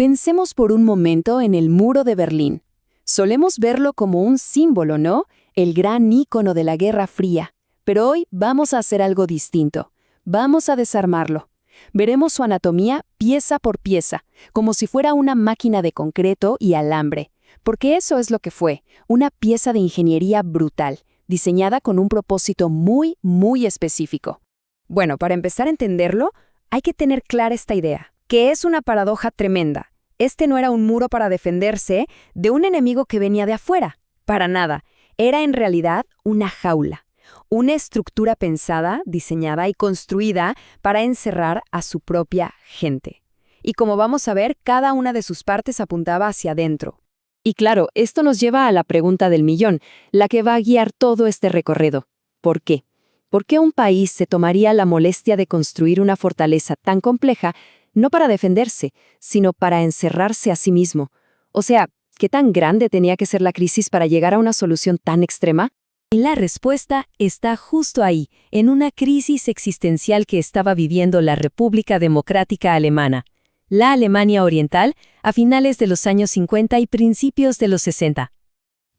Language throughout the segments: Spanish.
Pensemos por un momento en el muro de Berlín. Solemos verlo como un símbolo, ¿no? El gran ícono de la Guerra Fría. Pero hoy vamos a hacer algo distinto. Vamos a desarmarlo. Veremos su anatomía pieza por pieza, como si fuera una máquina de concreto y alambre. Porque eso es lo que fue, una pieza de ingeniería brutal, diseñada con un propósito muy, muy específico. Bueno, para empezar a entenderlo, hay que tener clara esta idea, que es una paradoja tremenda. Este no era un muro para defenderse de un enemigo que venía de afuera. Para nada. Era en realidad una jaula. Una estructura pensada, diseñada y construida para encerrar a su propia gente. Y como vamos a ver, cada una de sus partes apuntaba hacia adentro. Y claro, esto nos lleva a la pregunta del millón, la que va a guiar todo este recorrido. ¿Por qué? ¿Por qué un país se tomaría la molestia de construir una fortaleza tan compleja, no para defenderse, sino para encerrarse a sí mismo? O sea, ¿qué tan grande tenía que ser la crisis para llegar a una solución tan extrema? La respuesta está justo ahí, en una crisis existencial que estaba viviendo la República Democrática Alemana, la Alemania Oriental, a finales de los años 50 y principios de los 60.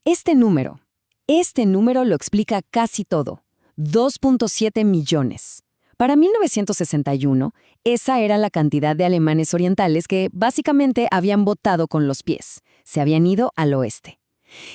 Este número lo explica casi todo. 2.7 millones. Para 1961, esa era la cantidad de alemanes orientales que básicamente habían votado con los pies. Se habían ido al oeste.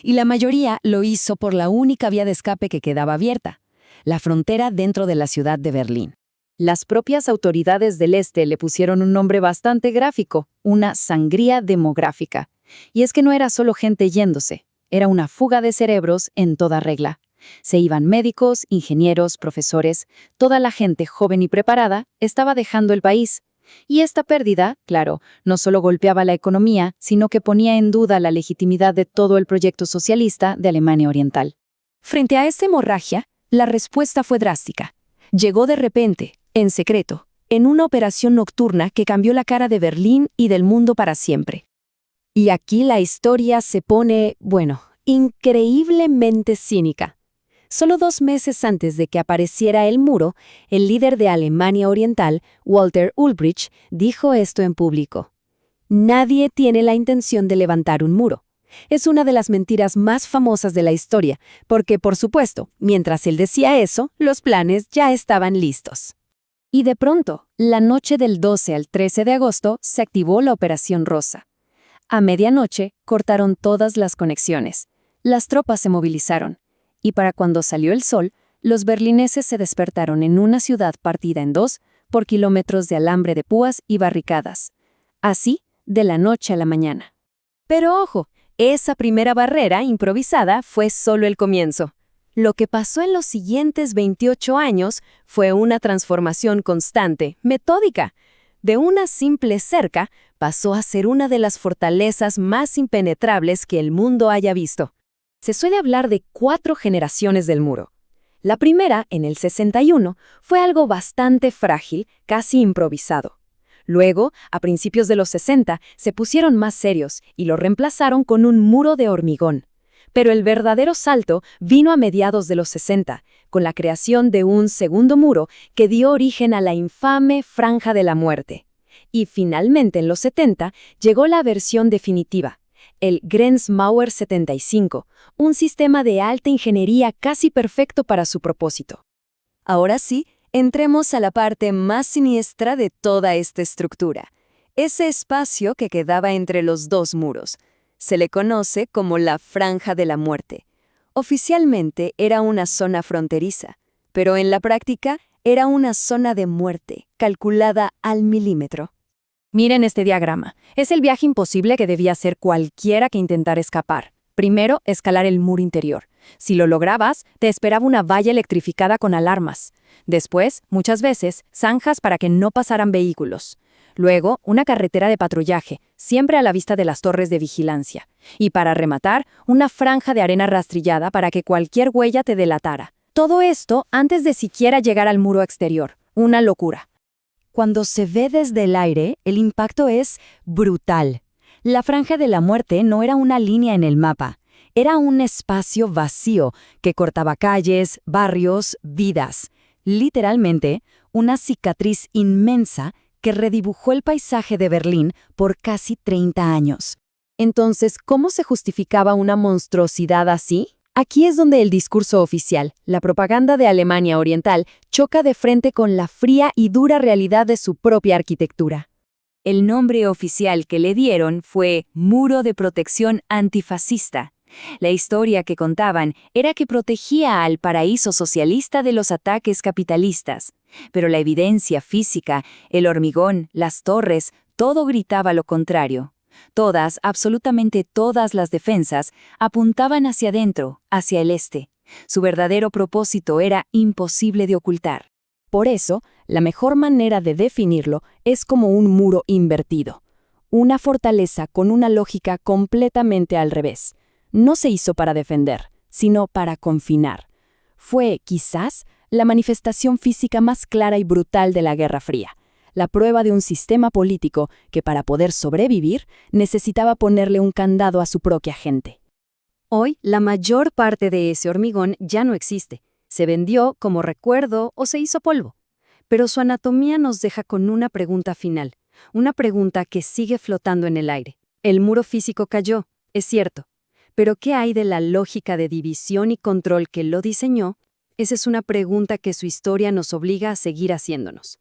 Y la mayoría lo hizo por la única vía de escape que quedaba abierta, la frontera dentro de la ciudad de Berlín. Las propias autoridades del este le pusieron un nombre bastante gráfico, una sangría demográfica. Y es que no era solo gente yéndose, era una fuga de cerebros en toda regla. Se iban médicos, ingenieros, profesores, toda la gente joven y preparada estaba dejando el país. Y esta pérdida, claro, no solo golpeaba la economía, sino que ponía en duda la legitimidad de todo el proyecto socialista de Alemania Oriental. Frente a esta hemorragia, la respuesta fue drástica. Llegó de repente, en secreto, en una operación nocturna que cambió la cara de Berlín y del mundo para siempre. Y aquí la historia se pone, increíblemente cínica. Solo 2 meses antes de que apareciera el muro, el líder de Alemania Oriental, Walter Ulbricht, dijo esto en público. Nadie tiene la intención de levantar un muro. Es una de las mentiras más famosas de la historia, porque, por supuesto, mientras él decía eso, los planes ya estaban listos. Y de pronto, la noche del 12 al 13 de agosto, se activó la Operación Rosa. A medianoche, cortaron todas las conexiones. Las tropas se movilizaron. Y para cuando salió el sol, los berlineses se despertaron en una ciudad partida en 2 por kilómetros de alambre de púas y barricadas. Así, de la noche a la mañana. Pero ojo, esa primera barrera improvisada fue solo el comienzo. Lo que pasó en los siguientes 28 años fue una transformación constante, metódica. De una simple cerca, pasó a ser una de las fortalezas más impenetrables que el mundo haya visto. Se suele hablar de 4 generaciones del muro. La primera, en el 61, fue algo bastante frágil, casi improvisado. Luego, a principios de los 60, se pusieron más serios y lo reemplazaron con un muro de hormigón. Pero el verdadero salto vino a mediados de los 60, con la creación de un segundo muro que dio origen a la infame Franja de la Muerte. Y finalmente, en los 70, llegó la versión definitiva, el Grenzmauer 75, un sistema de alta ingeniería casi perfecto para su propósito. Ahora sí, entremos a la parte más siniestra de toda esta estructura, ese espacio que quedaba entre los 2 muros. Se le conoce como la Franja de la Muerte. Oficialmente era una zona fronteriza, pero en la práctica era una zona de muerte, calculada al milímetro. Miren este diagrama. Es el viaje imposible que debía hacer cualquiera que intentara escapar. Primero, escalar el muro interior. Si lo lograbas, te esperaba una valla electrificada con alarmas. Después, muchas veces, zanjas para que no pasaran vehículos. Luego, una carretera de patrullaje, siempre a la vista de las torres de vigilancia. Y para rematar, una franja de arena rastrillada para que cualquier huella te delatara. Todo esto antes de siquiera llegar al muro exterior. Una locura. Cuando se ve desde el aire, el impacto es brutal. La Franja de la Muerte no era una línea en el mapa, era un espacio vacío que cortaba calles, barrios, vidas. Literalmente, una cicatriz inmensa que redibujó el paisaje de Berlín por casi 30 años. Entonces, ¿cómo se justificaba una monstruosidad así? Aquí es donde el discurso oficial, la propaganda de Alemania Oriental, choca de frente con la fría y dura realidad de su propia arquitectura. El nombre oficial que le dieron fue Muro de Protección Antifascista. La historia que contaban era que protegía al paraíso socialista de los ataques capitalistas. Pero la evidencia física, el hormigón, las torres, todo gritaba lo contrario. Todas, absolutamente todas las defensas, apuntaban hacia adentro, hacia el este. Su verdadero propósito era imposible de ocultar. Por eso, la mejor manera de definirlo es como un muro invertido. Una fortaleza con una lógica completamente al revés. No se hizo para defender, sino para confinar. Fue, quizás, la manifestación física más clara y brutal de la Guerra Fría. La prueba de un sistema político que para poder sobrevivir necesitaba ponerle un candado a su propia gente. Hoy, la mayor parte de ese hormigón ya no existe. Se vendió como recuerdo o se hizo polvo. Pero su anatomía nos deja con una pregunta final, una pregunta que sigue flotando en el aire. El muro físico cayó, es cierto. Pero ¿qué hay de la lógica de división y control que lo diseñó? Esa es una pregunta que su historia nos obliga a seguir haciéndonos.